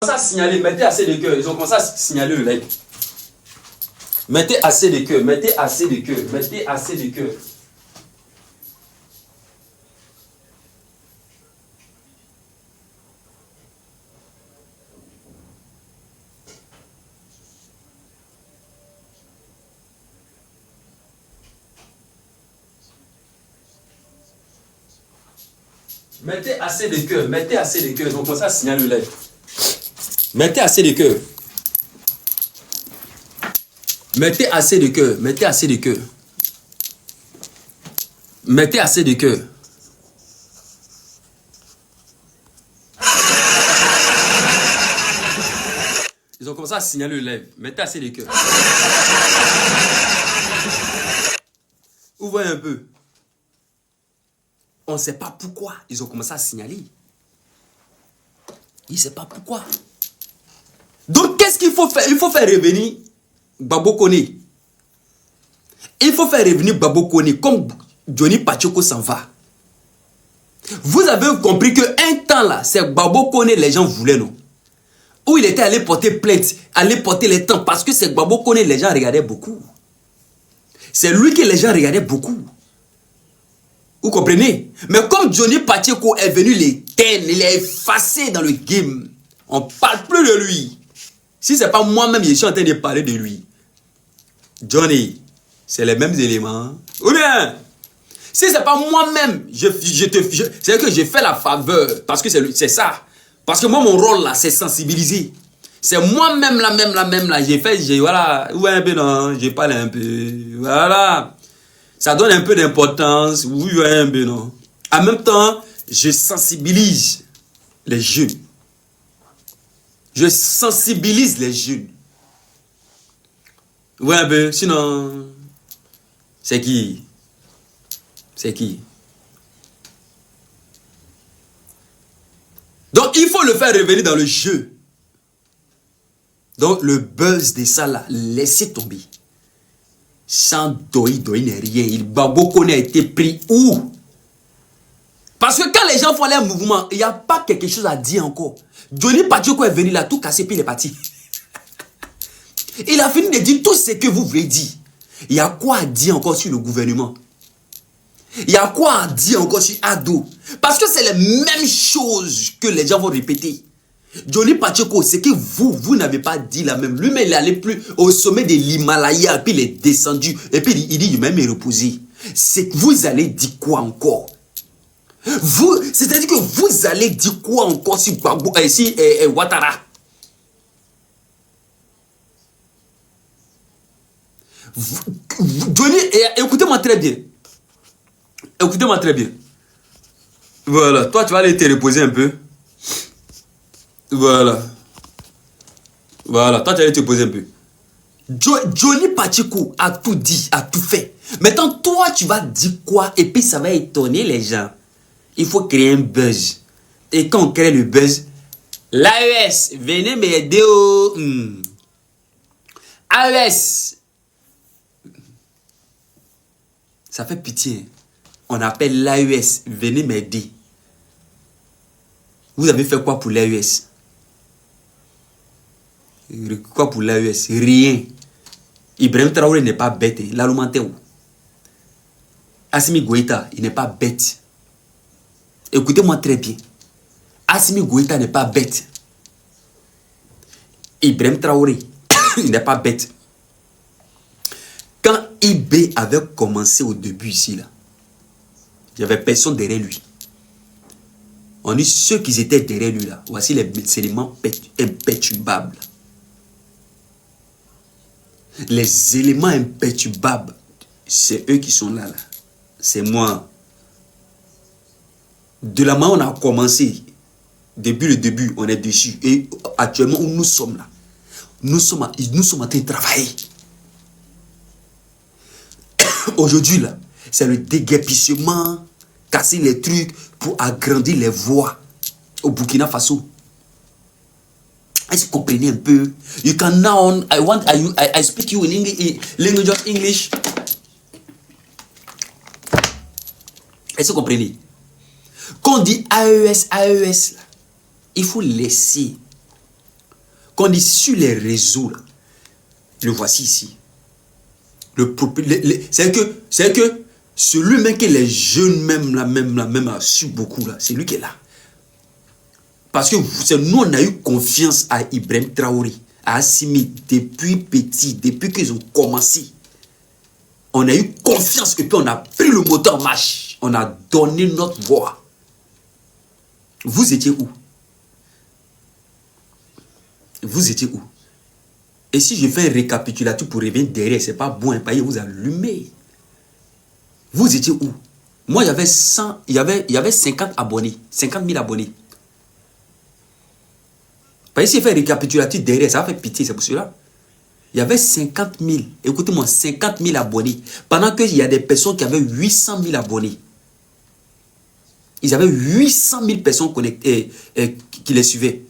commencé à signaler, mettez assez de cœur. Ils ont commencé à signaler le live. Mettez assez de cœur, mettez assez de cœur, mettez assez de cœur. Mettez assez de cœur, mettez assez de cœur. Ils ont commencé à signaler le live. Mettez assez de cœur. Mettez assez de cœur, mettez assez de cœur. Mettez assez de cœur. Ils ont commencé à signaler le live. Mettez assez de cœur. Ouvrez un peu. On ne sait pas pourquoi ils ont commencé à signaler. Ils ne savent pas pourquoi. Donc, qu'est-ce qu'il faut faire? Il faut faire revenir Babo Koné. Il faut faire revenir Babo Koné comme Johnny Pacheco s'en va. Vous avez compris qu'un temps là, c'est Babo Koné les gens voulaient, non? Où il était allé porter plainte, aller porter les temps, parce que c'est Babo Koné les gens regardaient beaucoup. C'est lui que les gens regardaient beaucoup. Vous comprenez? Mais comme Johnny Pacheco est venu l'éteindre, il est effacé dans le game. On ne parle plus de lui. Si ce n'est pas moi-même, je suis en train de parler de lui. Johnny, c'est les mêmes éléments. Ou bien, si ce n'est pas moi-même, c'est que j'ai fait la faveur. Parce que c'est ça. Parce que moi, mon rôle là, c'est sensibiliser. C'est moi-même là, j'ai fait, voilà, ouais, un peu, non, j'ai parlé un peu, voilà. Ça donne un peu d'importance, oui, un peu, non. En même temps, je sensibilise les jeunes. Je sensibilise les jeunes. Oui, un peu, sinon, c'est qui? C'est qui? Donc, il faut le faire revenir dans le jeu. Donc, le buzz de ça, là, laissez tomber. Sans doi n'est rien. Babo Koné a été pris où? Parce que quand les gens font leur mouvement, il n'y a pas quelque chose à dire encore. Johnny Pacheco est venu là, tout cassé, puis il est parti. Il a fini de dire tout ce que vous voulez dire. Il y a quoi à dire encore sur le gouvernement? Il y a quoi à dire encore sur Ado? Parce que c'est les mêmes choses que les gens vont répéter. Johnny Pacheco, c'est que vous n'avez pas dit la même. Lui-même, il est allé plus au sommet de l'Himalaya, puis il est descendu. Et puis il dit, même me reposer. C'est que vous allez dire quoi encore? C'est-à-dire que vous allez dire quoi encore sur Ouattara? Johnny, écoutez-moi très bien. Écoutez-moi très bien. Voilà, toi tu vas aller te reposer un peu. Voilà. Voilà, toi tu vas aller te reposer un peu. Johnny Pacheco a tout dit, a tout fait. Maintenant, toi tu vas dire quoi? Et puis ça va étonner les gens. Il faut créer un buzz. Et quand on crée le buzz, l'AES, venez m'aider au... AES. Ça fait pitié. On appelle l'AES, venez m'aider. Vous avez fait quoi pour l'AES? Quoi pour l'AES? Rien. Ibrahim Traoré n'est pas bête. L'alimentaire. Assimi Goïta, il n'est pas bête. Écoutez-moi très bien. Assimi Goïta n'est pas bête. Ibrahim Traoré, il n'est pas bête. Quand IB avait commencé au début ici, là, il n'y avait personne derrière lui. On dit ceux qui étaient derrière lui, là, voici les éléments imperturbables. Les éléments imperturbables, c'est eux qui sont là, là. C'est moi. De la main, on a commencé. Depuis le début, on est dessus. Et actuellement, où nous sommes là, nous sommes en train de travailler. Aujourd'hui, là, c'est le déguerpissement, casser les trucs pour agrandir les voies au Burkina Faso. Est-ce que vous comprenez un peu? You can now, I speak you in English, language of English. Est-ce que vous comprenez? Quand on dit AES, là, il faut laisser qu'on est sur les réseaux, là, le voici ici. C'est que celui même que les jeunes même a su beaucoup là, c'est lui qui est là. Parce que nous on a eu confiance à Ibrahim Traoré, à Assimi depuis petit, depuis qu'ils ont commencé. On a eu confiance et puis on a pris le moteur en marche. On a donné notre voix. Vous étiez où? Vous étiez où? Et si je fais un récapitulatif pour revenir derrière, c'est pas bon, hein, vous allumez. Vous étiez où? Moi, il y avait 50 abonnés, 50 000 abonnés. Si je fais un récapitulatif derrière, ça va faire pitié, c'est pour cela. Il y avait 50 000, écoutez-moi, 50 000 abonnés. Pendant qu'il y a des personnes qui avaient 800 000 abonnés. Ils avaient 800 000 personnes connectées, qui les suivaient.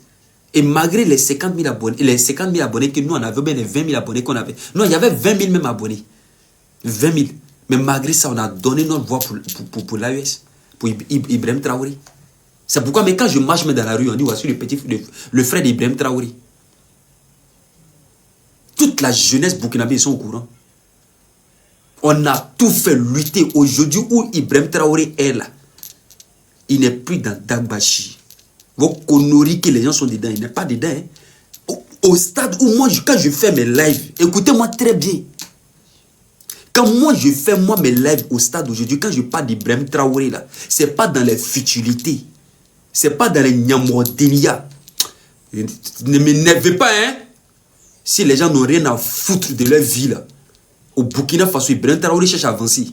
Et malgré les 50 000 abonnés, que nous on avait, bien les 20 000 abonnés qu'on avait. Non, il y avait 20 000 même abonnés. 20 000. Mais malgré ça, on a donné notre voix pour l'AES, pour Ibrahim Traoré. C'est pourquoi, mais quand je marche dans la rue, on dit voici le frère d'Ibrahim Traoré. Toute la jeunesse burkinabé, ils sont au courant. On a tout fait lutter. Aujourd'hui où Ibrahim Traoré est là, il n'est plus dans Dagbashi. Vos conneries que les gens sont dedans, il n'est pas dedans. Hein. Au stade où moi, quand je fais mes lives, écoutez-moi très bien. Quand moi je fais mes lives au stade aujourd'hui, quand je parle d'Ibrahim Traoré là, c'est pas dans les futilités. C'est pas dans les nyamodénia. Ne m'énervez pas, hein. Si les gens n'ont rien à foutre de leur vie là, au Burkina Faso, Ibrahim Traoré cherche à avancer.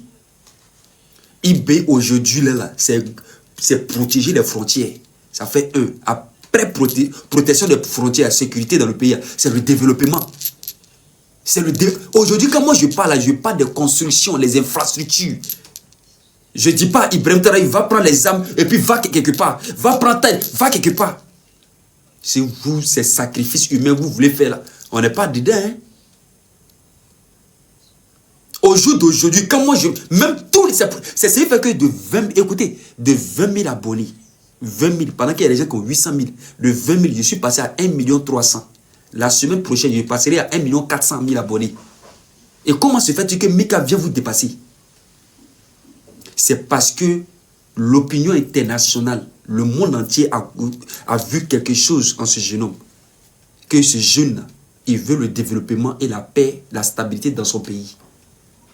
IB aujourd'hui là, c'est protéger les frontières. Ça fait après protection des frontières, sécurité dans le pays, c'est le développement. Aujourd'hui, quand moi je parle de construction, les infrastructures. Je ne dis pas Ibrahim Traoré va prendre les armes et puis va quelque part. Va quelque part. C'est vous, ces sacrifices humains que vous voulez faire là. On n'est pas dedans. Hein? Au jour d'aujourd'hui, quand moi même tous les... C'est ce qui fait que de 20 000 abonnés, 20 000, pendant qu'il y a des gens qui ont 800 000, de 20 000, je suis passé à 1 300 000. La semaine prochaine, je passerai à 1 400 000 abonnés. Et comment se fait-il que Mika vient vous dépasser? C'est parce que l'opinion internationale, le monde entier a vu quelque chose en ce jeune homme. Que ce jeune, il veut le développement et la paix, la stabilité dans son pays.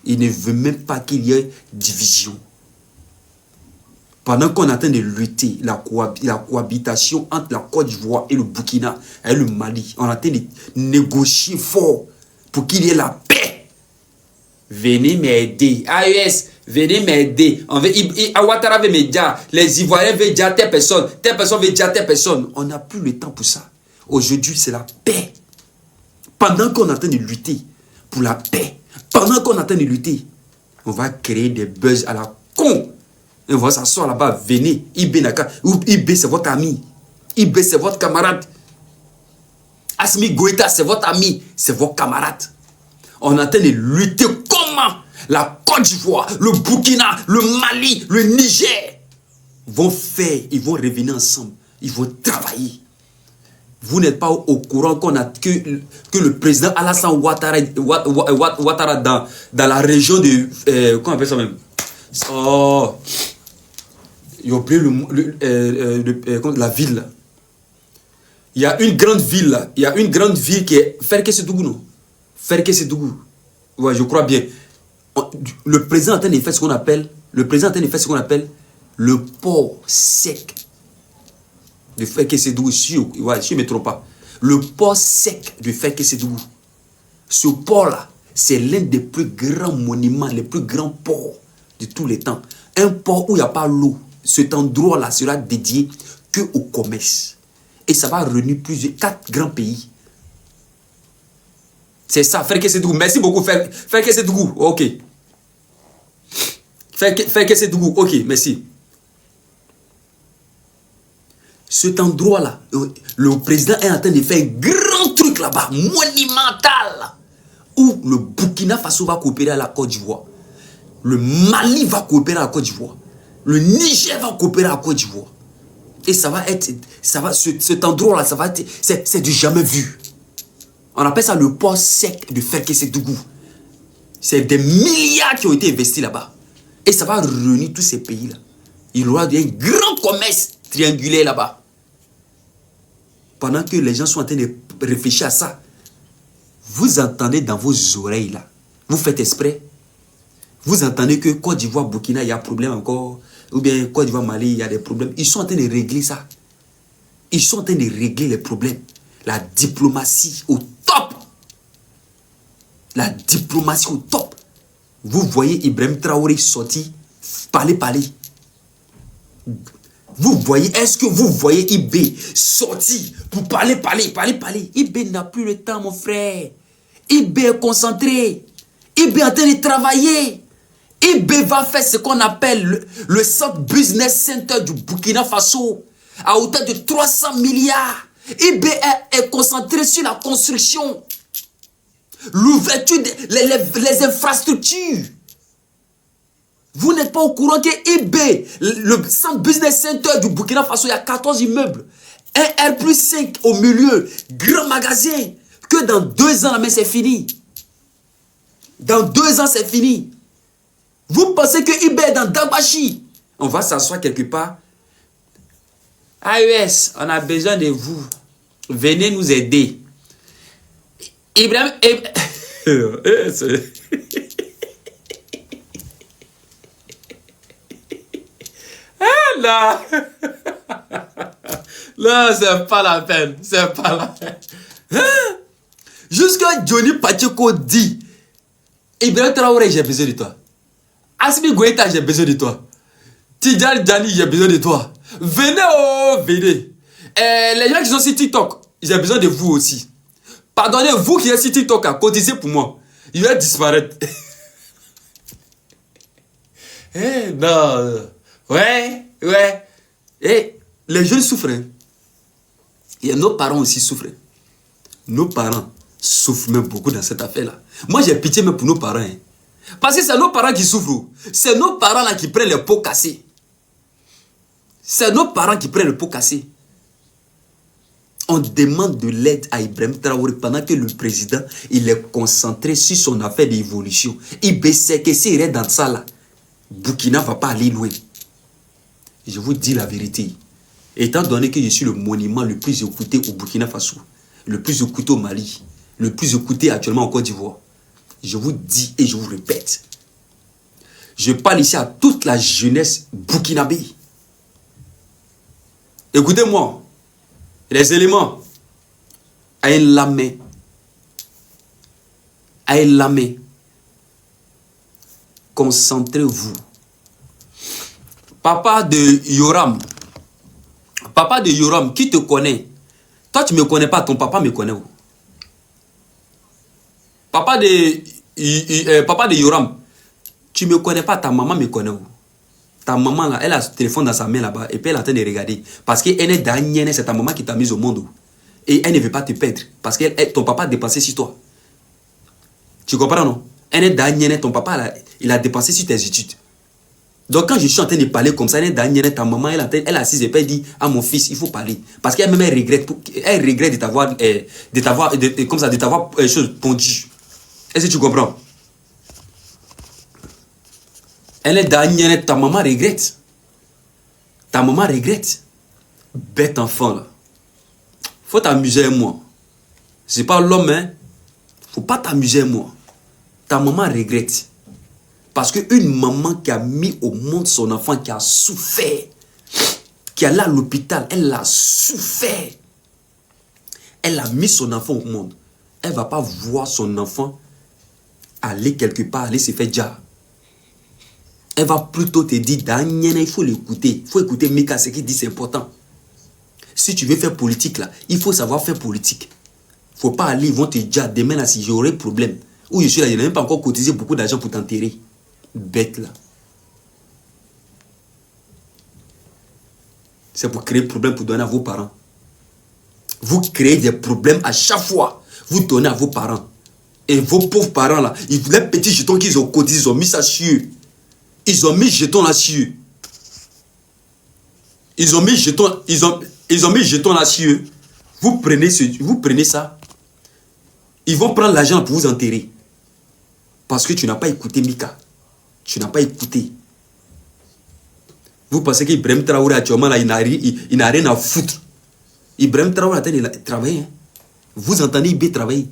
Il ne veut même pas qu'il y ait division. Pendant qu'on est en train de lutter, la cohabitation entre la Côte d'Ivoire et le Burkina et le Mali, on est en train de négocier fort pour qu'il y ait la paix. Venez m'aider. AES, venez m'aider. Ouattara veut me dire, les Ivoiriens veulent dire telle personne veut dire telle personne. On n'a plus le temps pour ça. Aujourd'hui, c'est la paix. Pendant qu'on est en train de lutter pour la paix, pendant qu'on est en train de lutter, on va créer des buzz à la con. Et on va s'asseoir là-bas, venez, IB c'est votre ami, IB c'est votre camarade, Assimi Goïta c'est votre ami, c'est votre camarade. On est en train de lutter comment la Côte d'Ivoire, le Burkina, le Mali, le Niger vont faire, ils vont revenir ensemble, ils vont travailler. Vous n'êtes pas au courant que le président Alassane Ouattara dans la région de... comment on appelle ça même? Oh, j'ai oublié la ville là. Il y a une grande ville là. Il y a une grande ville qui est Ferkessédougou, non? Ferkessédougou. Ouais, je crois bien. Le président est en train de faire ce qu'on appelle... le port sec de Ferkessédougou. Si je ne me trompe pas. Le port sec de Ferkessédougou. Ce port là, c'est l'un des plus grands monuments, les plus grands ports de tous les temps. Un port où il n'y a pas l'eau. Cet endroit-là sera dédié que au commerce. Et ça va réunir 4 grands pays. C'est ça, Ferkessédougou. Merci beaucoup, Ferkessédougou. Ok. Ferkessédougou. Ok, merci. Cet endroit-là, le président est en train de faire un grand truc là-bas, monumental, où le Burkina Faso va coopérer à la Côte d'Ivoire. Le Mali va coopérer à la Côte d'Ivoire. Le Niger va coopérer à la Côte d'Ivoire. Et ça va être, cet endroit-là, ça va être, c'est du jamais vu. On appelle ça le port sec de Ferkessédougou. C'est des milliards qui ont été investis là-bas. Et ça va réunir tous ces pays-là. Il y aura un grand commerce triangulaire là-bas. Pendant que les gens sont en train de réfléchir à ça, vous entendez dans vos oreilles là, vous faites exprès, vous entendez que Côte d'Ivoire, Burkina, il y a un problème encore, ou bien Côte d'Ivoire, Mali, il y a des problèmes. Ils sont en train de régler ça. Ils sont en train de régler les problèmes. La diplomatie au top. La diplomatie au top. Vous voyez Ibrahim Traoré sorti, parler. Vous voyez, est-ce que vous voyez IB sorti pour parler? IB n'a plus le temps, mon frère. IB est concentré. IB est en train de travailler. IB va faire ce qu'on appelle le Centre Business Center du Burkina Faso à hauteur de 300 milliards. IB est concentré sur la construction, l'ouverture, les infrastructures. Vous n'êtes pas au courant que IB, le Centre Business Center du Burkina Faso, il y a 14 immeubles. Un R+5 au milieu, grand magasin. Que dans 2 ans, mais c'est fini. Dans 2 ans, c'est fini. Vous pensez que IB est dans Dabachi? On va s'asseoir quelque part. AES, on a besoin de vous. Venez nous aider. Ibrahim... Là, là c'est pas la peine. C'est pas la peine. Hein? Jusqu'à Johnny Pacheco dit, Ibrahim Traoré, j'ai besoin de toi. Assimi Goïta, j'ai besoin de toi. Tidjal Djani, j'ai besoin de toi. Venez, oh, venez. Les gens qui sont sur TikTok, j'ai besoin de vous aussi. Pardonnez, vous qui êtes sur TikTok, cotisez pour moi. Il va disparaître. Non. Ouais. Et les jeunes souffrent. Et nos parents aussi souffrent. Nos parents souffrent même beaucoup dans cette affaire-là. Moi, j'ai pitié même pour nos parents. Parce que c'est nos parents qui souffrent. C'est nos parents là qui prennent les pots cassés. C'est nos parents qui prennent les pots cassés. On demande de l'aide à Ibrahim Traoré pendant que le président, il est concentré sur son affaire d'évolution. Il sait que s'il reste dans ça là, Burkina ne va pas aller loin. Je vous dis la vérité. Étant donné que je suis le monument le plus écouté au Burkina Faso, le plus écouté au Mali, le plus écouté actuellement en Côte d'Ivoire, je vous dis et je vous répète, je parle ici à toute la jeunesse burkinabé. Écoutez-moi, les éléments, à une lamé, concentrez-vous. Papa de Yoram, qui te connaît? Toi, tu ne me connais pas, ton papa me connaît. Papa de Yoram, tu ne me connais pas, ta maman me connaît. Ta maman, là, elle a son téléphone dans sa main là-bas et puis elle est en train de regarder. Parce qu'elle est dernière, c'est ta maman qui t'a mise au monde. Et elle ne veut pas te perdre. Parce que ton papa a dépensé sur toi. Tu comprends, non? Elle est dernière, ton papa, là, il a dépensé sur tes études. Donc quand je suis en train de parler comme ça, elle est dernière, ta maman, elle est assise et puis elle dit à mon fils, il faut parler. Parce qu'elle même regrette de t'avoir pondu. Est-ce que tu comprends? Elle est dernière, ta maman regrette. Ta maman regrette. Bête enfant là. Faut t'amuser moi. C'est pas l'homme, hein. Faut pas t'amuser moi. Ta maman regrette. Parce qu'une maman qui a mis au monde son enfant, qui a souffert, qui est allée à l'hôpital, elle a souffert. Elle a mis son enfant au monde. Elle ne va pas voir son enfant aller quelque part, aller se faire déjà. Elle va plutôt te dire, Daniel, il faut l'écouter. Il faut écouter Mika, ce qu'il dit, c'est important. Si tu veux faire politique, là, il faut savoir faire politique. Il ne faut pas aller, ils vont te dire, demain, là, si j'aurai problème, ou je suis là, je n'ai même pas encore cotisé beaucoup d'argent pour t'enterrer. Bête, là. C'est pour créer des problèmes pour donner à vos parents. Vous créez des problèmes à chaque fois. Vous donnez à vos parents. Et vos pauvres parents, là, les petits jetons qu'ils ont cotisés, ils ont mis ça sur eux. Ils ont mis jetons là sur eux. Ils ont mis jetons là sur eux. Vous prenez ça. Ils vont prendre l'argent pour vous enterrer. Parce que tu n'as pas écouté Mika. Tu n'as pas écouté. Vous pensez qu'Ibrahim Traoré actuellement là, il n'a rien à foutre. Ibrahim Traoré a travaillé. Hein? Vous entendez IB travailler.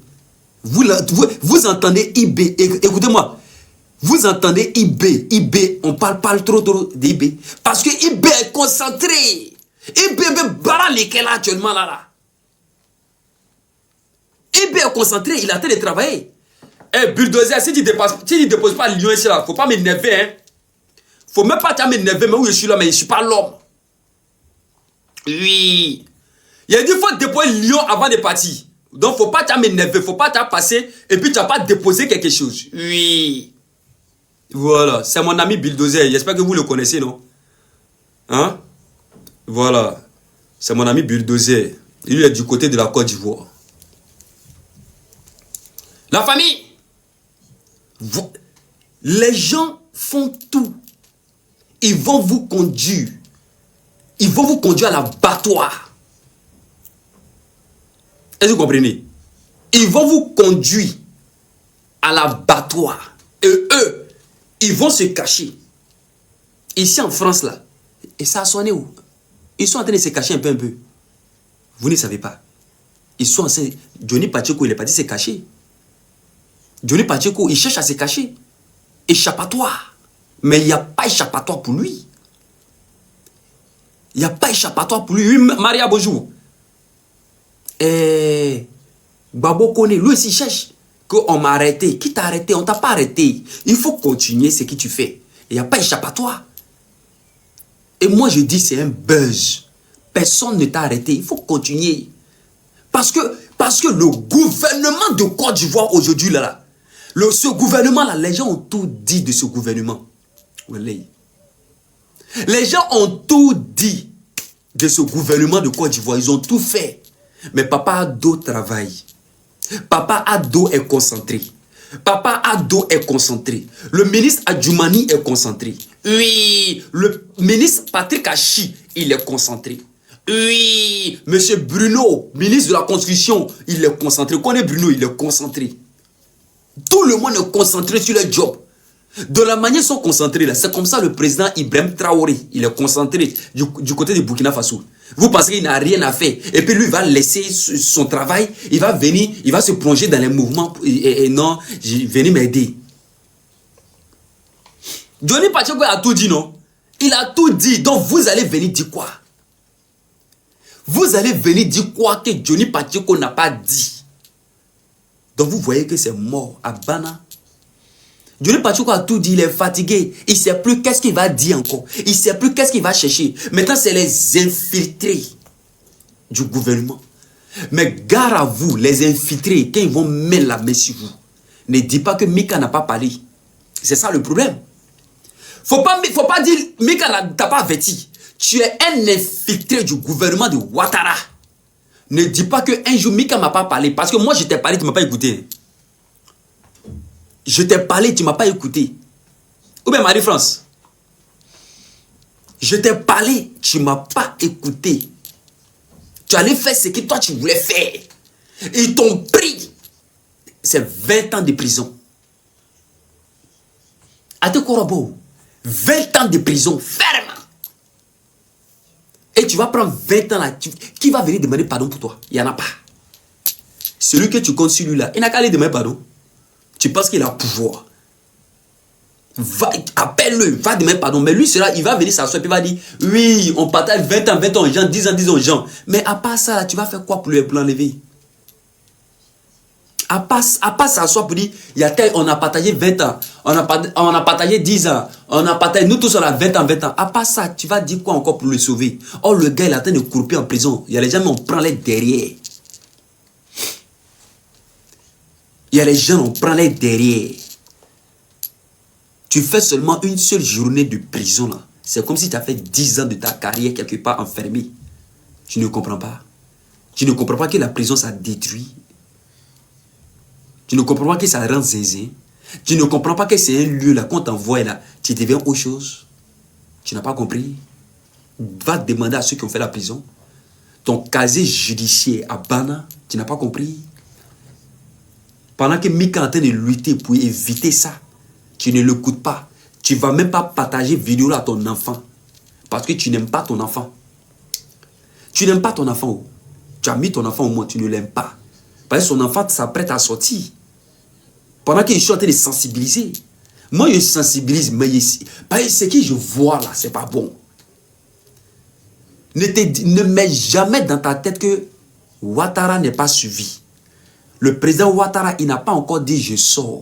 Vous entendez IB. Écoutez-moi. Vous entendez IB. On parle trop d'IB. Parce que IB est concentré. IB me barre lesquels actuellement là. IB est concentré. Il a en train de travailler. Eh, bulldozer, si tu ne déposes pas Lyon ici, il ne faut pas m'énerver. Hein. Faut même pas m'énerver, mais où je suis là, mais je ne suis pas l'homme. Oui. Il a dit qu'il faut déposer Lyon avant de partir. Donc, faut pas m'énerver, faut pas passer et puis tu n'as pas déposé quelque chose. Oui. Voilà, c'est mon ami Bulldozer. J'espère que vous le connaissez, non? Hein? Voilà. C'est mon ami Bulldozer. Il est du côté de la Côte d'Ivoire. La famille. Les gens font tout. Ils vont vous conduire. Ils vont vous conduire à l'abattoir. Est-ce que vous comprenez? Ils vont vous conduire à l'abattoir. Et eux, ils vont se cacher. Ici en France, là. Et ça a sonné où? Ils sont en train de se cacher un peu. Vous ne savez pas. Ils sont en train... Johnny Pacheco, il est parti se cacher. Johnny Pacheco, il cherche à se cacher. Échappatoire. Mais il n'y a pas échappatoire pour lui. Il n'y a pas échappatoire pour lui. Oui, Maria, bonjour. Babo Kone, lui aussi cherche. Qu'on m'a arrêté. Qui t'a arrêté? On t'a pas arrêté. Il faut continuer ce que tu fais. Il n'y a pas échappatoire. Et moi, je dis c'est un buzz. Personne ne t'a arrêté. Il faut continuer. Parce que le gouvernement de Côte d'Ivoire aujourd'hui, là, ce gouvernement-là, les gens ont tout dit de ce gouvernement. Les gens ont tout dit de ce gouvernement de Côte d'Ivoire. Ils ont tout fait. Mais Papa Ado travaille. Papa Ado est concentré. Papa Ado est concentré. Le ministre Adjoumani est concentré. Oui. Le ministre Patrick Achi, il est concentré. Oui. Monsieur Bruno, ministre de la Construction, il est concentré. Connais Bruno, il est concentré. Tout le monde est concentré sur le job. De la manière ils sont concentrés là, c'est comme ça le président Ibrahim Traoré, il est concentré du côté de Burkina Faso. Vous pensez qu'il n'a rien à faire et puis lui il va laisser son travail, il va venir, il va se plonger dans les mouvements et non, venez m'aider. Johnny Pacheco a tout dit, non? Il a tout dit, donc vous allez venir dire quoi? Vous allez venir dire quoi que Johnny Pacheco n'a pas dit? Donc vous voyez que c'est mort à Bana. Johnny Pacheco a tout dit, il est fatigué. Il ne sait plus qu'est-ce qu'il va dire encore. Il ne sait plus qu'est-ce qu'il va chercher. Maintenant, c'est les infiltrés du gouvernement. Mais gare à vous, les infiltrés, quand ils vont mettre la main sur vous, ne dites pas que Mika n'a pas parlé. C'est ça le problème. Faut pas dire, Mika t'a pas averti. Tu es un infiltré du gouvernement de Ouattara. Ne dis pas qu'un jour Mika ne m'a pas parlé. Parce que moi, je t'ai parlé, tu ne m'as pas écouté. Je t'ai parlé, tu ne m'as pas écouté. Ou bien Marie-France. Je t'ai parlé, tu ne m'as pas écouté. Tu allais faire ce que toi tu voulais faire. Ils t'ont pris. C'est 20 ans de prison. À te corroborer. 20 ans de prison ferme. Et tu vas prendre 20 ans là. Qui va venir demander pardon pour toi? Il n'y en a pas. Celui que tu comptes sur lui là, il n'a qu'à aller demander pardon. Tu penses qu'il a pouvoir. Appelle-le, va demander pardon. Mais lui, il va venir s'asseoir et il va dire, oui, on partage 20 ans aux gens, 10 ans aux gens. Mais à part ça, tu vas faire quoi pour l'enlever? À part s'asseoir pour dire, on a partagé 20 ans, on a partagé 10 ans, on a partagé, nous tous on a 20 ans. À part ça, tu vas dire quoi encore pour le sauver? Oh, le gars, il est en train de croupir en prison. Il y a les gens, mais on prend les derrière. Il y a les gens, on prend les derrière. Tu fais seulement une seule journée de prison là. C'est comme si tu as fait 10 ans de ta carrière quelque part enfermé. Tu ne comprends pas. Tu ne comprends pas que la prison ça détruit. Tu ne comprends pas que ça rend zinzin. Tu ne comprends pas que c'est un lieu là qu'on t'envoie là. Tu deviens autre chose. Tu n'as pas compris. Va demander à ceux qui ont fait la prison. Ton casier judiciaire à Bana, tu n'as pas compris. Pendant que Mika est en train de lutter pour éviter ça, tu ne l'écoutes pas. Tu ne vas même pas partager vidéo à ton enfant. Parce que tu n'aimes pas ton enfant. Tu n'aimes pas ton enfant. Tu as mis ton enfant au monde, tu ne l'aimes pas. Parce que son enfant s'apprête à sortir. Pendant que je suis en train de sensibiliser. Moi, je sensibilise, mais ici, ce que je vois là, c'est pas bon. Ne mets jamais dans ta tête que Ouattara n'est pas suivi. Le président Ouattara, il n'a pas encore dit je sors.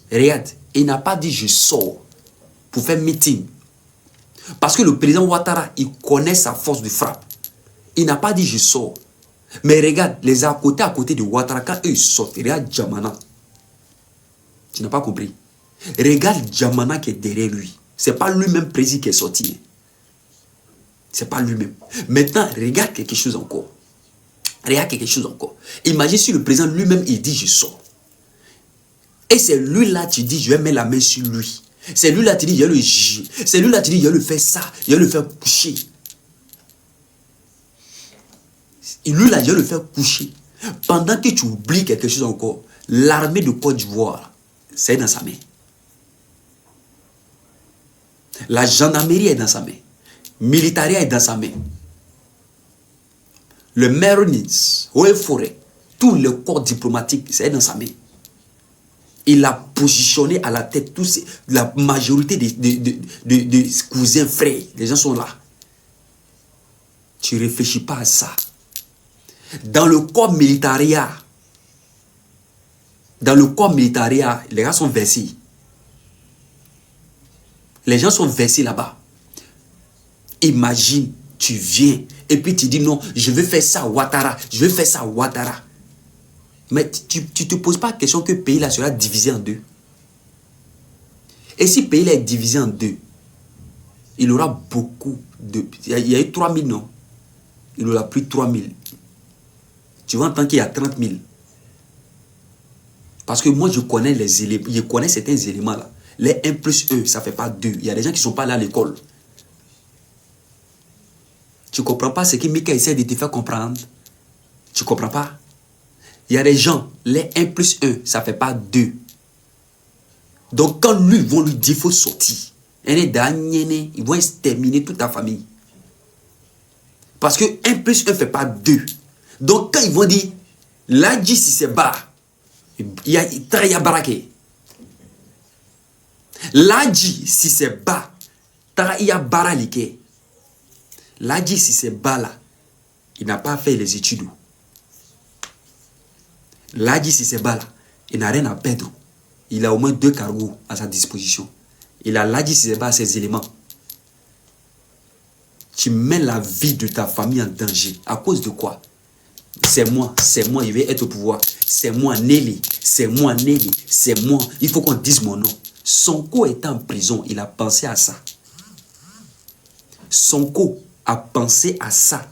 Regarde, il n'a pas dit je sors pour faire meeting. Parce que le président Ouattara, il connaît sa force de frappe. Il n'a pas dit je sors. Mais regarde, les à côté de Ouattara, quand eux ils sortent, regarde Djamana. Tu n'as pas compris. Regarde Djamana qui est derrière lui. Ce n'est pas lui-même président qui est sorti. Ce n'est pas lui-même. Maintenant, regarde quelque chose encore. Regarde quelque chose encore. Imagine si le président lui-même, il dit je sors. Et c'est lui-là, tu dis, je vais mettre la main sur lui. C'est lui-là, tu dis, je vais le juger. C'est lui-là, tu dis, je vais le faire ça. Je vais le faire coucher. Lui-là, je vais le faire coucher. Pendant que tu oublies quelque chose encore, l'armée de Côte d'Ivoire, c'est dans sa main. La gendarmerie est dans sa main. Militaria est dans sa main. Le Marines, Haut Forêt, tout le corps diplomatique, c'est dans sa main. Il a positionné à la tête la majorité des cousins, frères. Les gens sont là. Tu ne réfléchis pas à ça. Dans le corps militaria, les gars sont versés. Les gens sont versés là-bas. Imagine, tu viens et puis tu dis non, je veux faire ça à Ouattara. Je veux faire ça à Ouattara. Mais tu ne te poses pas la question que le pays là sera divisé en deux. Et si le pays là est divisé en deux, il aura beaucoup de... Il y a eu 3 000, non? Il aura plus 3 000. Tu vas entendre qu'il y a 30 000. Parce que moi, je connais les éléments, je connais certains éléments là. Les 1 plus 1, ça ne fait pas 2. Il y a des gens qui ne sont pas là à l'école. Tu ne comprends pas ce que Mika essaie de te faire comprendre. Tu ne comprends pas? Il y a des gens, les 1 plus 1, ça ne fait pas 2. Donc quand lui, ils vont lui dire qu'il faut sortir, ils vont exterminer toute ta famille. Parce que 1 plus 1 ne fait pas 2. Donc quand ils vont dire, Ladji si c'est bas, il y a baraké. Ladji si c'est bas, il y a baralike. Ladji si c'est bas là, il n'a pas fait les études. Ladji si c'est bas là, il n'a rien à perdre. Il a au moins 2 cargos à sa disposition. Il a Ladji si c'est bas ses éléments. Tu mets la vie de ta famille en danger. À cause de quoi? C'est moi, je vais être au pouvoir. C'est moi, Nelly, c'est moi, Nelly, c'est moi. Il faut qu'on dise mon nom. Sonko est en prison, il a pensé à ça. Sonko a pensé à ça.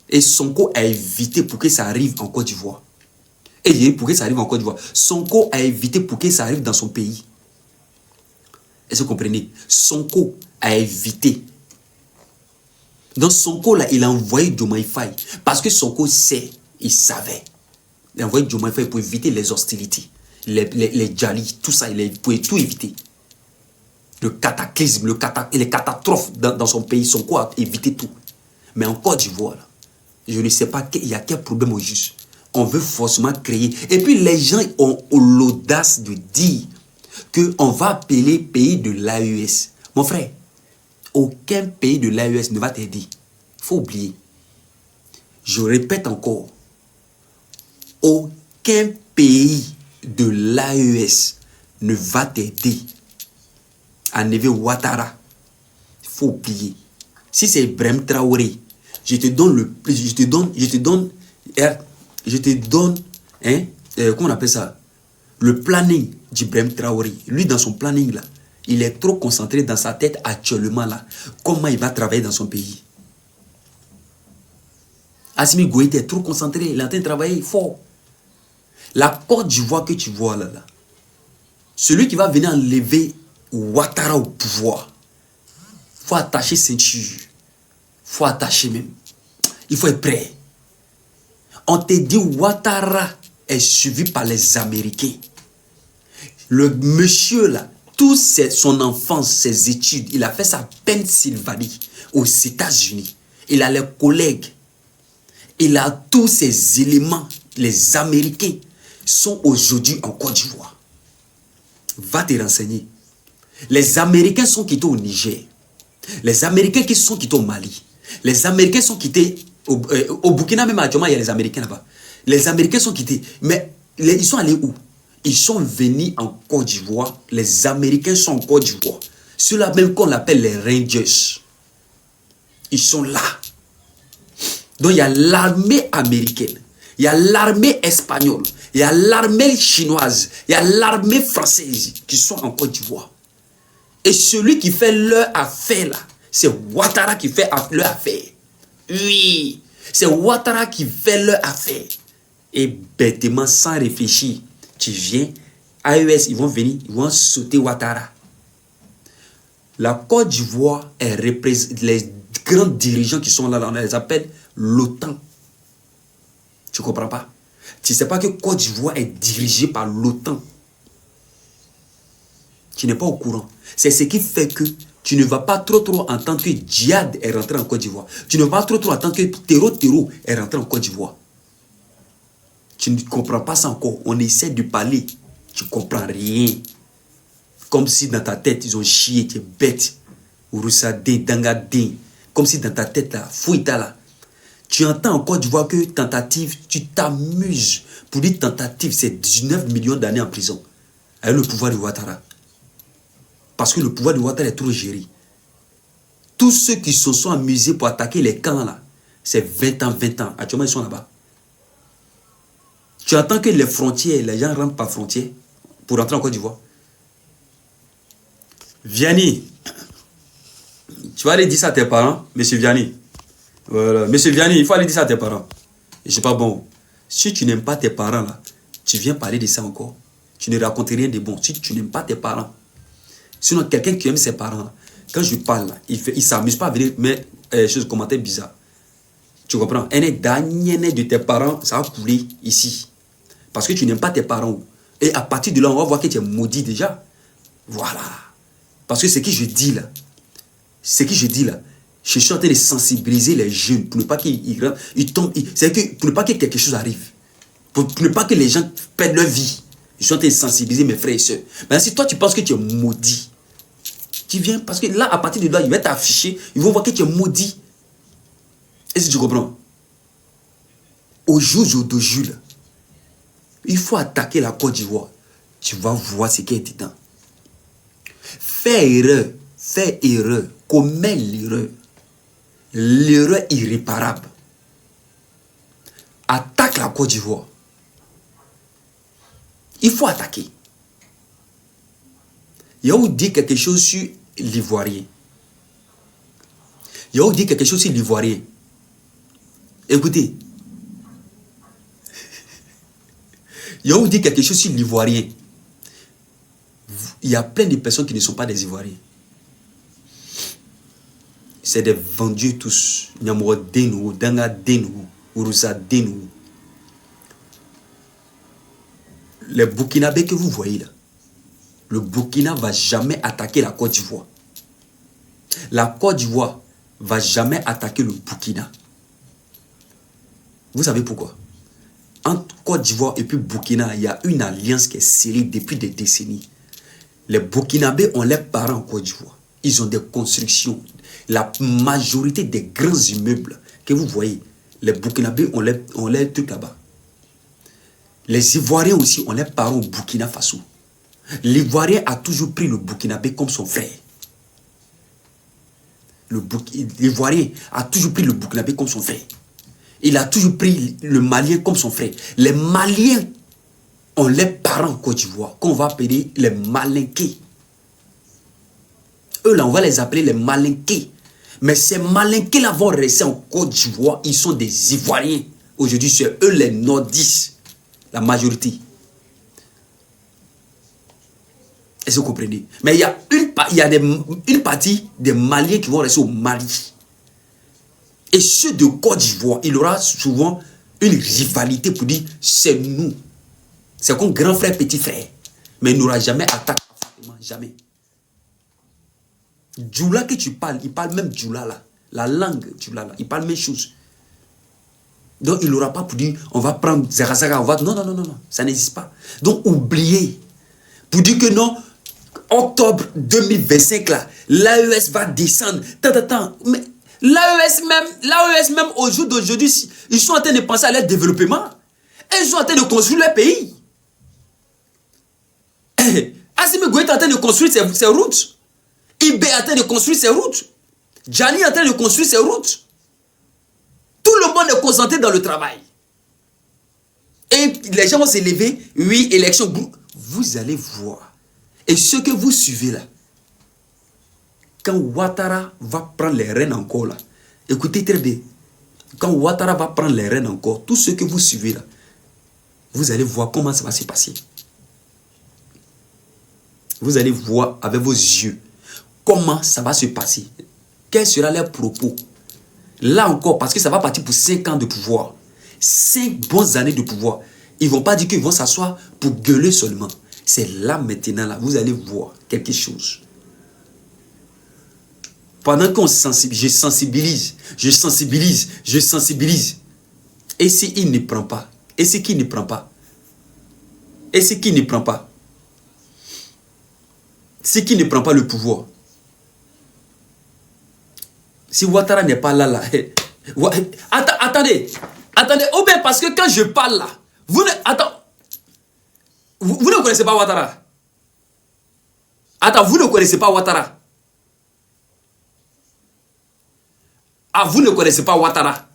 Et Sonko a évité pour que ça arrive en Côte d'Ivoire. Et pour que ça arrive en Côte d'Ivoire. Sonko a évité pour que ça arrive dans son pays. Est-ce que vous comprenez? Sonko a évité. Donc Sonko là, il a envoyé Diomaye Faye. Parce que Sonko sait, il savait. Il a envoyé Diomaye Faye pour éviter les hostilités. Les djalis, tout ça, il pouvait tout éviter. Le cataclysme, les catastrophes dans son pays, Sonko a évité tout. Mais en Côte d'Ivoire, je ne sais pas, il y a quel problème au juste. On veut forcément créer. Et puis les gens ont l'audace de dire qu'on va appeler pays de l'AES. Mon frère, aucun pays de l'AES ne va t'aider. Il faut oublier. Je répète encore. Aucun pays de l'AES ne va t'aider à enlever Ouattara. Il faut oublier. Si c'est Ibrahim Traoré, je te donne comment on appelle ça? Le planning d'Ibrahim Traoré. Lui, dans son planning là, il est trop concentré dans sa tête actuellement là. Comment il va travailler dans son pays? Assimi Goïta est trop concentré. Il est en train de travailler fort. La Côte d'Ivoire que tu vois là, celui qui va venir enlever Ouattara au pouvoir, il faut attacher ceinture. Il faut attacher même. Il faut être prêt. On te dit Ouattara est suivi par les Américains. Le monsieur là, toute son enfance, ses études, il a fait sa Pennsylvanie, aux États-Unis. Il a les collègues. Il a tous ces éléments. Les Américains sont aujourd'hui en Côte d'Ivoire. Va te renseigner. Les Américains sont quittés au Niger. Les Américains qui sont quittés au Mali. Les Américains sont quittés au Burkina, même actuellement, il y a les Américains là-bas. Les Américains sont quittés. Mais ils sont allés où? Ils sont venus en Côte d'Ivoire. Les Américains sont en Côte d'Ivoire. Ceux-là même qu'on appelle les Rangers. Ils sont là. Donc il y a l'armée américaine. Il y a l'armée espagnole. Il y a l'armée chinoise. Il y a l'armée française qui sont en Côte d'Ivoire. Et celui qui fait leur affaire là, c'est Ouattara qui fait leur affaire. Oui, c'est Ouattara qui fait leur affaire. Et bêtement, sans réfléchir, tu viens, AES, ils vont venir, ils vont sauter Ouattara. La Côte d'Ivoire, les grands dirigeants qui sont là, on les appelle l'OTAN. Tu ne comprends pas? Tu ne sais pas que Côte d'Ivoire est dirigée par l'OTAN. Tu n'es pas au courant. C'est ce qui fait que tu ne vas pas trop entendre que Djihad est rentré en Côte d'Ivoire. Tu ne vas pas trop entendre que Terreau est rentré en Côte d'Ivoire. Tu ne comprends pas ça encore. On essaie de parler. Tu ne comprends rien. Comme si dans ta tête, ils ont chié, tu es bête. Ouroussadé, Dangadé. Comme si dans ta tête, là, Fouita là. Tu entends en Côte d'Ivoire que tentative, tu t'amuses. Pour dire tentative, c'est 19 millions d'années en prison. Avec le pouvoir de Ouattara. Parce que le pouvoir de Ouattara est trop géré. Tous ceux qui se sont amusés pour attaquer les camps là, c'est 20 ans, 20 ans. Actuellement, ils sont là-bas. Tu entends que les frontières, les gens rentrent par frontière pour rentrer en Côte d'Ivoire. Vianney, tu vas aller dire ça à tes parents, monsieur Vianney. Voilà. Monsieur Vianney, il faut aller dire ça à tes parents. Et c'est pas bon. Si tu n'aimes pas tes parents là, tu viens parler de ça encore. Tu ne racontes rien de bon. Si tu n'aimes pas tes parents. Sinon, quelqu'un qui aime ses parents, quand je parle, il ne s'amuse pas à venir mettre des choses, commentaires bizarres. Tu comprends? Un dernier de tes parents, ça va couler ici. Parce que tu n'aimes pas tes parents. Et à partir de là, on va voir que tu es maudit déjà. Voilà. Parce que ce que je dis là, je suis en train de sensibiliser les jeunes pour ne pas qu'ils tombent. C'est que pour ne pas que quelque chose arrive. Pour ne pas que les gens perdent leur vie. Je suis en train de sensibiliser mes frères et sœurs. Mais si toi tu penses que tu es maudit, tu viens parce que là, à partir de là, ils vont t'afficher, ils vont voir que tu es maudit. Est-ce que tu comprends? Au jour d'aujourd'hui, il faut attaquer la Côte d'Ivoire. Tu vas voir ce qui est dedans. Fais erreur, commets l'erreur. L'erreur irréparable. Attaque la Côte d'Ivoire. Il faut attaquer. Il y a où dire quelque chose sur l'Ivoirien. Il y a où dire quelque chose sur l'Ivoirien. Écoutez. Il y a où dire quelque chose sur l'Ivoirien. Il y a plein de personnes qui ne sont pas des Ivoiriens. C'est des vendus tous. Nyamoro Denou, Danga Denou, Ouroussa Denou. Les Burkinabés que vous voyez là, le Burkina ne va jamais attaquer la Côte d'Ivoire. La Côte d'Ivoire ne va jamais attaquer le Burkina. Vous savez pourquoi? Entre Côte d'Ivoire et puis Burkina, il y a une alliance qui est scellée depuis des décennies. Les Burkinabés ont leurs parents en Côte d'Ivoire. Ils ont des constructions. La majorité des grands immeubles que vous voyez, les Burkinabés ont leurs trucs là-bas. Les Ivoiriens aussi ont leurs parents au Burkina Faso. L'Ivoirien a toujours pris le Burkinabé comme son frère. L'Ivoirien a toujours pris le Burkinabé comme son frère. Il a toujours pris le Malien comme son frère. Les Maliens ont leurs parents en Côte d'Ivoire, qu'on va appeler les Malinqués. Eux là, on va les appeler les Malinqués. Mais ces Malinqués-là vont rester en Côte d'Ivoire. Ils sont des Ivoiriens. Aujourd'hui, c'est eux les nordistes. La majorité. Est-ce que vous comprenez? Mais il y a une partie des Maliens qui vont rester au Mali. Et ceux de Côte d'Ivoire, il y aura souvent une rivalité pour dire c'est nous. C'est comme grand frère, petit frère. Mais il n'aura jamais attaqué Fatima, jamais. Djoula que tu parles, il parle même Djoula là. La langue Djoula là, il parle même chose. Donc il n'aura pas pour dire, on va prendre Zagazaga, on va... Non, non, non, non, non, ça n'existe pas. Donc oubliez. Pour dire que non, octobre 2025 là, l'AES va descendre. Mais l'AES même au jour d'aujourd'hui, ils sont en train de penser à leur développement. Et ils sont en train de construire leur pays. Assimi Goïta est en train de construire ses routes. Ibe est en train de construire ses routes. Gianni est en train de construire ses routes. Tout le monde est concentré dans le travail. Et les gens vont se lever. Oui, élection. Vous allez voir. Et ce que vous suivez là, quand Ouattara va prendre les rênes encore là, écoutez très bien. Quand Ouattara va prendre les rênes encore, tout ce que vous suivez là, vous allez voir comment ça va se passer. Vous allez voir avec vos yeux comment ça va se passer. Quels seront leurs propos. Là encore, parce que ça va partir pour 5 ans de pouvoir. 5 bonnes années de pouvoir. Ils ne vont pas dire qu'ils vont s'asseoir pour gueuler seulement. C'est là maintenant, là, vous allez voir quelque chose. Pendant qu'on sensibilise, je sensibilise. Et si il ne prend pas? Et si qui ne prend pas? Et si qui ne prend pas? C'est qui ne prend pas le pouvoir? Si Ouattara n'est pas là, attendez, ou bien parce que quand je parle là, vous ne connaissez pas Ouattara. Attends, vous ne connaissez pas Ouattara. Ah, vous ne connaissez pas Ouattara.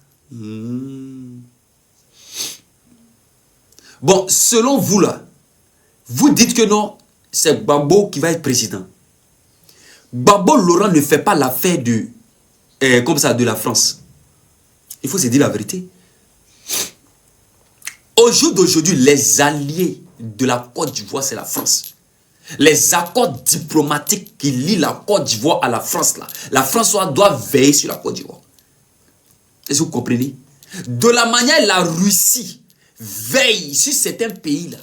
Bon, selon vous là, vous dites que non, c'est Gbagbo qui va être président. Gbagbo Laurent ne fait pas l'affaire de, comme ça, de la France. Il faut se dire la vérité. Au jour d'aujourd'hui, les alliés de la Côte d'Ivoire, c'est la France. Les accords diplomatiques qui lient la Côte d'Ivoire à la France, là, la France doit veiller sur la Côte d'Ivoire. Est-ce que vous comprenez? De la manière la Russie veille sur certains pays, là.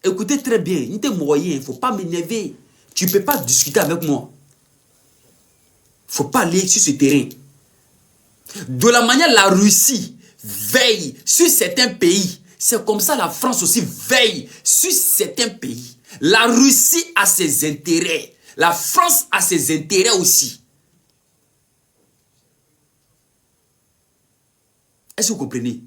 Écoutez très bien, il était moyen, il ne faut pas m'énerver. Tu ne peux pas discuter avec moi. Il ne faut pas aller sur ce terrain. De la manière la Russie veille sur certains pays, c'est comme ça la France aussi veille sur certains pays. La Russie a ses intérêts. La France a ses intérêts aussi. Est-ce que vous comprenez?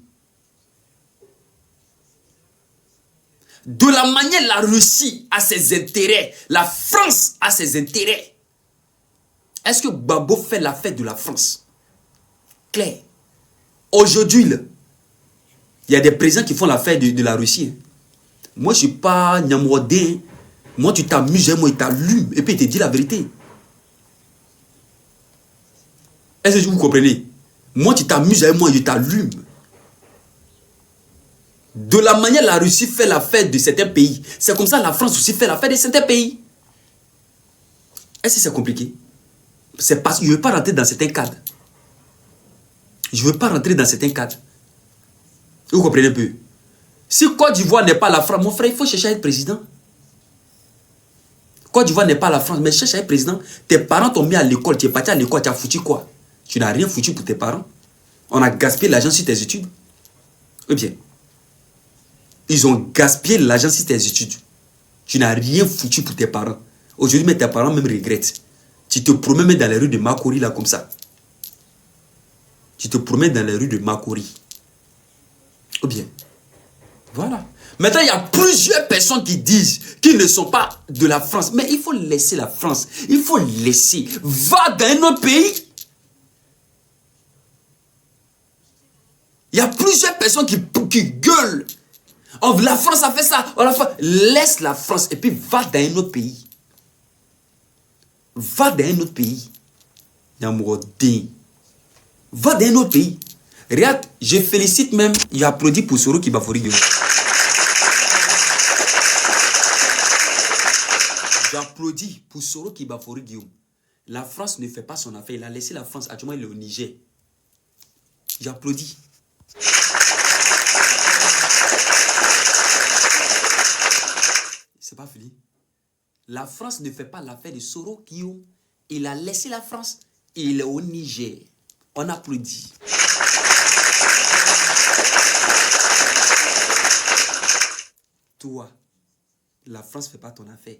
De la manière la Russie a ses intérêts, la France a ses intérêts. Est-ce que Gbagbo fait la fête de la France? Claire. Aujourd'hui, il y a des présidents qui font la fête de la Russie. Moi, je ne suis pas Nyamodé. Moi, tu t'amuses, moi, il t'allume. Et puis, il te dit la vérité. Est-ce que vous comprenez? Moi, tu t'amuses avec moi, je t'allume. De la manière la Russie fait la fête de certains pays, c'est comme ça la France aussi fait la fête de certains pays. Est-ce que c'est compliqué? C'est parce que je ne veux pas rentrer dans certains cadres. Je ne veux pas rentrer dans certains cadres. Vous comprenez un peu? Si Côte d'Ivoire n'est pas la France, mon frère, il faut chercher à être président. Côte d'Ivoire n'est pas la France, mais cherche à être président. Tes parents t'ont mis à l'école, tu es parti à l'école, tu as foutu quoi? Tu n'as rien foutu pour tes parents. On a gaspillé l'argent sur tes études. Eh bien, ils ont gaspillé l'argent sur tes études. Tu n'as rien foutu pour tes parents. Aujourd'hui, même tes parents même regrettent. Tu te promènes même dans les rues de Makori, là, comme ça. Tu te promènes dans les rues de Makori. Eh bien, voilà. Maintenant, il y a plusieurs personnes qui disent qu'ils ne sont pas de la France. Mais il faut laisser la France. Il faut laisser. Va dans un autre pays. Il y a plusieurs personnes qui gueulent. Oh, la France a fait ça. Oh, laisse la France et puis va dans un autre pays. Va dans un autre pays. Yamourdin. Va dans un autre pays. Regarde, je félicite même, j'applaudis pour Soro Kibafori Guillaume. J'applaudis pour Soro Kibafori Guillaume. La France ne fait pas son affaire. Il a laissé la France. Actuellement, il est au Niger. J'applaudis. La France ne fait pas l'affaire de Soro Guillaume. Il a laissé la France. Il est au Niger. On applaudit. Toi, la France ne fait pas ton affaire.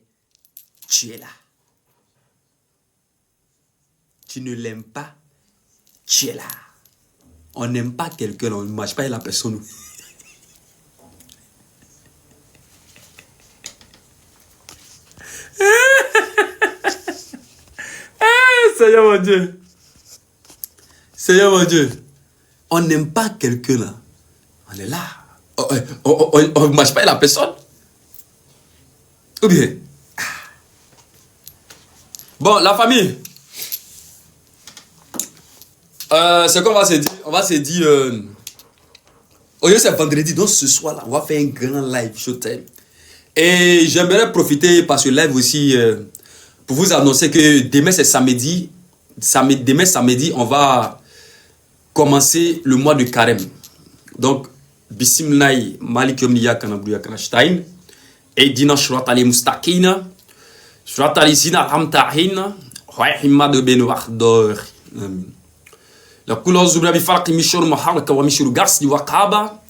Tu es là. Tu ne l'aimes pas. Tu es là. On n'aime pas quelqu'un, on ne marche pas avec la personne. Seigneur mon Dieu. Seigneur mon Dieu. On n'aime pas quelqu'un là. On est là. On ne marche pas avec la personne. Ou bien. Bon, la famille. C'est qu'on va se dire. On va se dire. Aujourd'hui c'est vendredi, donc ce soir là, on va faire un grand live showtime. Et j'aimerais profiter par ce live aussi pour vous annoncer que demain c'est samedi. Demain samedi, on va commencer le mois de carême. Donc, Bismillah Malikum Liya Kanabruya Kanashtain. Et Dina Shratali Mustakina. Shratali Zina Hamtahina. Wahima de Benoardor. La couleur Zubrabi Falk Mishur Maharka wa Mishur Gas di Wakaba.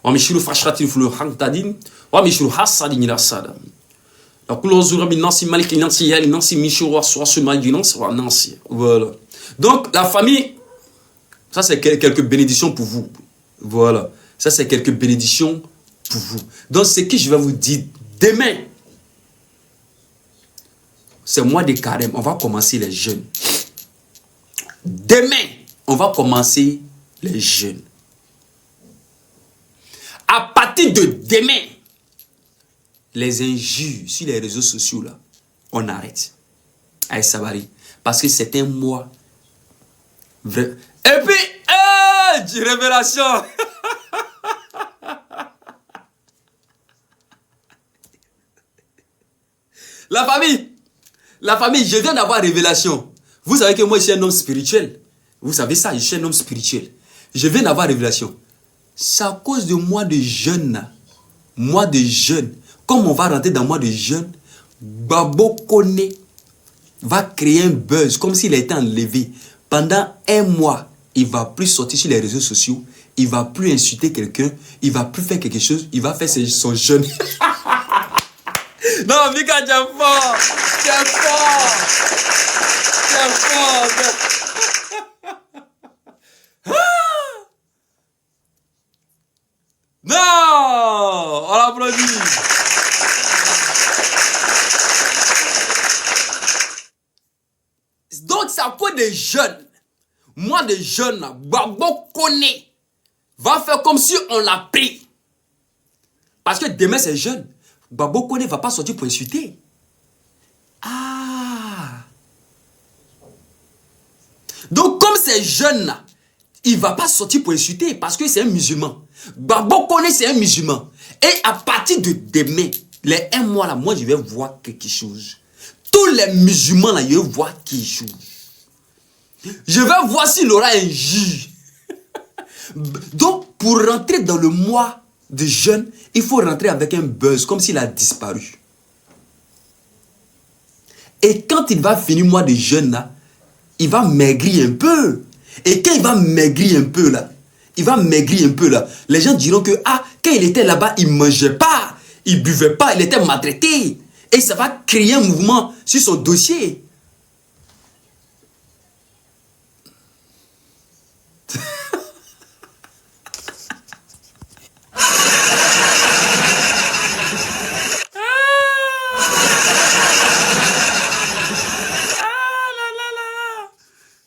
Wa Mishur Fashrati Flu Hantadin. Wa Mishur Hassadi Nirasada. La couleur Zubrabi Nancy Malik Nancy Yel Nancy Mishur soit ce mal du Nancy wa Nancy. Voilà. Donc, la famille, ça c'est quelques bénédictions pour vous. Voilà. Ça c'est quelques bénédictions pour vous. Donc, ce que je vais vous dire demain, c'est mois de carême. On va commencer les jeûnes. Demain, on va commencer les jeûnes. À partir de demain, les injures sur les réseaux sociaux, là, on arrête. Aïe Sabari. Parce que c'est un mois vrai. Et puis, révélation. La famille, je viens d'avoir révélation. Vous savez que moi, je suis un homme spirituel. Vous savez ça, je suis un homme spirituel. Je viens d'avoir révélation. C'est à cause de mois de jeûne. Mois de jeûne. Comme on va rentrer dans mois de jeûne, Babo Kone va créer un buzz comme s'il a été enlevé. Pendant un mois, il ne va plus sortir sur les réseaux sociaux. Il ne va plus insulter quelqu'un. Il ne va plus faire quelque chose. Il va faire son jeûne. Non, Mika, tu es fort. Tu es fort. Tu es fort. Non, on l'applaudit. Donc, c'est à cause des jeunes. Moi, des jeunes, Babo Kone va faire comme si on l'a pris. Parce que demain, c'est jeune. Babo Kone ne va pas sortir pour insulter. Ah. Donc, comme c'est jeune, il ne va pas sortir pour insulter parce que c'est un musulman. Babo Kone, c'est un musulman. Et à partir de demain, les un mois là, moi, je vais voir quelque chose. Tous les musulmans là, je vais voir quelque chose. Je vais voir s'il aura un juge. Donc, pour rentrer dans le mois de jeûne, il faut rentrer avec un buzz, comme s'il a disparu. Et quand il va finir le mois de jeûne, là, il va maigrir un peu. Et quand il va maigrir un peu, là, les gens diront que, ah, quand il était là-bas, il ne mangeait pas, il ne buvait pas, il était maltraité. Et ça va créer un mouvement sur son dossier.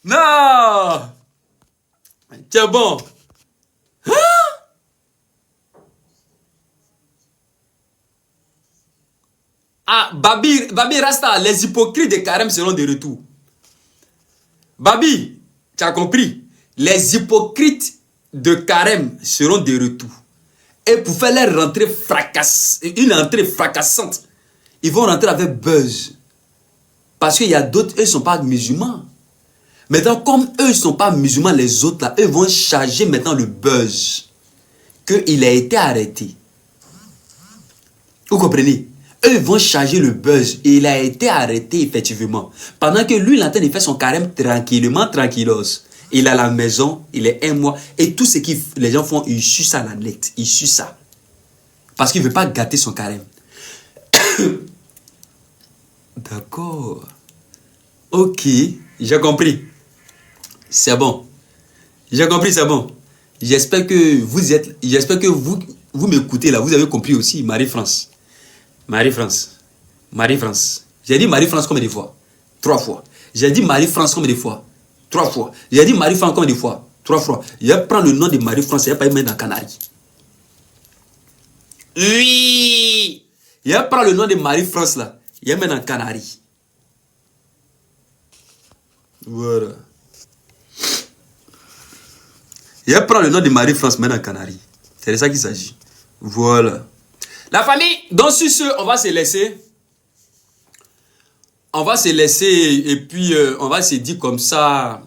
Non! Tiens bon. Hein? Ah, Babi Rasta, les hypocrites de carême seront de retour. Babi, tu as compris? Les hypocrites de carême seront de retour. Et pour faire leur rentrée une entrée fracassante, ils vont rentrer avec buzz. Parce qu'il y a d'autres, eux ne sont pas musulmans. Maintenant, comme eux ne sont pas musulmans, les autres là, eux vont charger maintenant le buzz. Qu'il a été arrêté. Vous comprenez? Eux vont charger le buzz. Et il a été arrêté effectivement. Pendant que lui, il est en train de faire son carême tranquillement, tranquillos. Il a la maison, il est un mois. Et tout ce que les gens font, ils sucent ça à la net. Ils sucent ça. Parce qu'il ne veut pas gâter son carême. D'accord. Ok, j'ai compris. C'est bon. J'ai compris, c'est bon. J'espère que vous êtes... J'espère que vous m'écoutez là. Vous avez compris aussi, Marie-France. Marie-France. Marie-France. J'ai dit Marie-France combien de fois? 3 fois. J'ai dit Marie-France combien de fois? 3 fois. J'ai dit Marie-France combien de fois? 3 fois. Je vais prendre le nom de Marie-France et je vais pas y mettre dans Canaries. Oui. Je vais prendre le nom de Marie-France là. Je vais mettre dans Canaries. Voilà. Je vais prendre le nom de Marie-France, mettre dans Canaries. C'est de ça qu'il s'agit. Voilà. La famille, donc sur ce, on va se laisser. On va se laisser et puis on va se dire comme ça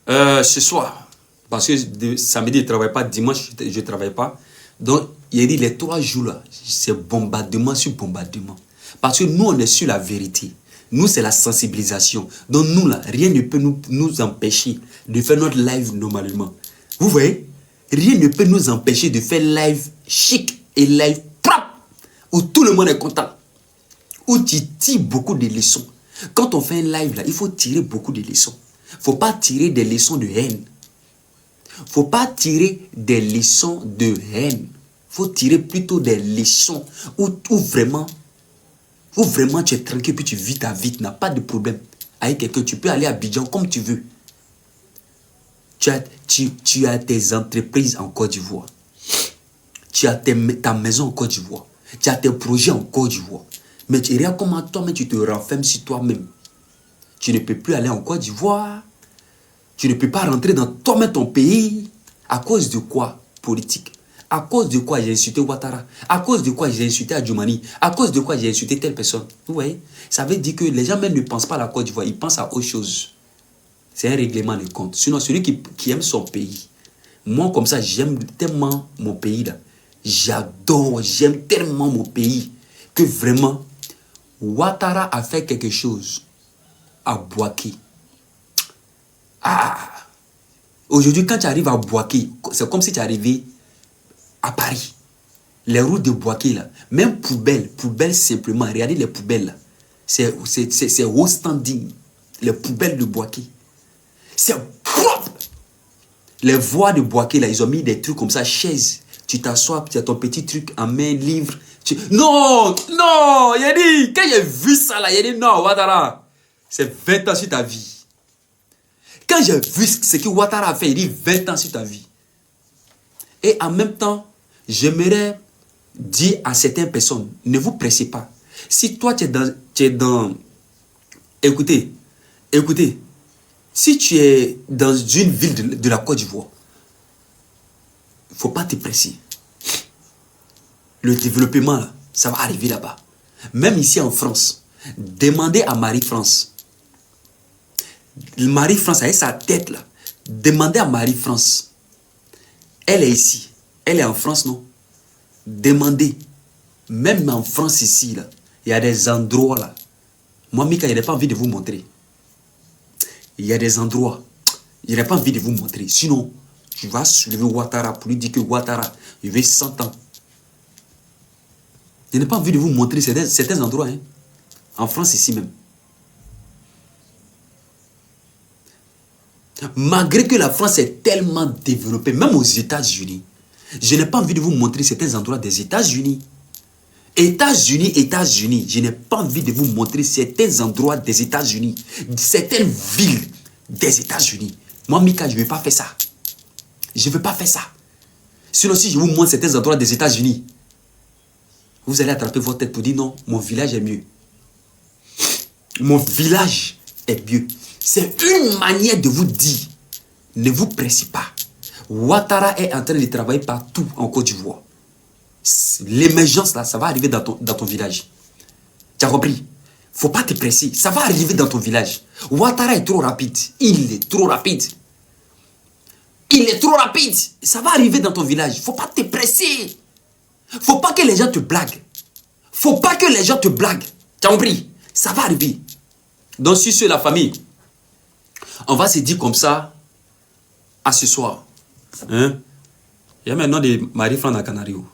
ce soir. Parce que samedi, je ne travaille pas. Dimanche, je ne travaille pas. Donc, il dit les 3 jours là, c'est bombardement sur bombardement. Parce que nous, on est sur la vérité. Nous, c'est la sensibilisation. Donc, nous, là, rien ne peut nous empêcher de faire notre live normalement. Vous voyez? Rien ne peut nous empêcher de faire live chic et live propre. Où tout le monde est content. Où tu tires beaucoup de leçons. Quand on fait un live, là, il faut tirer beaucoup de leçons. Il ne faut pas tirer des leçons de haine. Il ne faut pas tirer des leçons de haine. Il faut tirer plutôt des leçons où vraiment tu es tranquille, puis tu vis ta vie, tu n'as pas de problème avec quelqu'un. Tu peux aller à Abidjan comme tu veux. Tu as tes entreprises en Côte d'Ivoire. Tu as ta maison en Côte d'Ivoire. Tu as tes projets en Côte d'Ivoire. Mais tu regardes comment toi-même tu te renfermes sur toi-même. Tu ne peux plus aller en Côte d'Ivoire. Tu ne peux pas rentrer dans toi-même ton pays. À cause de quoi? Politique. À cause de quoi j'ai insulté Ouattara? À cause de quoi j'ai insulté Adjoumani? À cause de quoi j'ai insulté telle personne? Vous voyez? Ça veut dire que les gens même ne pensent pas à la Côte d'Ivoire. Ils pensent à autre chose. C'est un règlement de compte. Sinon, celui qui aime son pays. Moi, comme ça, j'aime tellement mon pays là. J'adore, j'aime tellement mon pays. Que vraiment, Ouattara a fait quelque chose à Bouaké. Ah! Aujourd'hui, quand tu arrives à Bouaké, c'est comme si tu arrivais à Paris. Les routes de Bouaké, là, même poubelle simplement, regardez les poubelles là. C'est haut standing. Les poubelles de Bouaké. C'est propre. Les voies de Bouaké, là, ils ont mis des trucs comme ça, chaises. Tu t'assois, tu as ton petit truc en main, livre. Non, non, il a dit, quand j'ai vu ça là, il a dit non, Ouattara, c'est 20 ans sur ta vie. Quand j'ai vu ce que Ouattara a fait, il dit 20 ans sur ta vie. Et en même temps, j'aimerais dire à certaines personnes, ne vous pressez pas. Si toi, tu es dans... Écoutez, si tu es dans une ville de la Côte d'Ivoire, il ne faut pas te presser. Le développement, là, ça va arriver là-bas. Même ici en France, demandez à Marie-France. Marie-France, avec sa tête là, demandez à Marie-France. Elle est ici. Elle est en France, non? Demandez. Même en France ici, là, il y a des endroits là. Moi, Mika, je n'ai pas envie de vous montrer. Il y a des endroits. Je n'ai pas envie de vous montrer. Sinon, tu vas soulever Ouattara pour lui dire que Ouattara, il veut 100 ans. Je n'ai pas envie de vous montrer certains endroits. Hein. En France, ici même. Malgré que la France est tellement développée, même aux États-Unis, je n'ai pas envie de vous montrer certains endroits des États-Unis. États-Unis, je n'ai pas envie de vous montrer certains endroits des États-Unis, certaines villes des États-Unis. Moi, Mika, je ne vais pas faire ça. Je ne vais pas faire ça. Sinon, si je vous montre certains endroits des États-Unis, vous allez attraper votre tête pour dire non, mon village est mieux. Mon village est mieux. C'est une manière de vous dire, ne vous pressez pas. Ouattara est en train de travailler partout en Côte d'Ivoire. L'émergence là, ça va arriver dans ton village. Tu as compris? Il ne faut pas te presser. Ça va arriver dans ton village. Ouattara est trop rapide. Il est trop rapide. Il est trop rapide. Ça va arriver dans ton village. Il ne faut pas te presser. Faut pas que les gens te blaguent. Faut pas que les gens te blaguent. Tu as compris? Ça va arriver. Donc, si c'est la famille, on va se dire comme ça à ce soir. Hein? Il y a maintenant des Marie-Fran à Canario.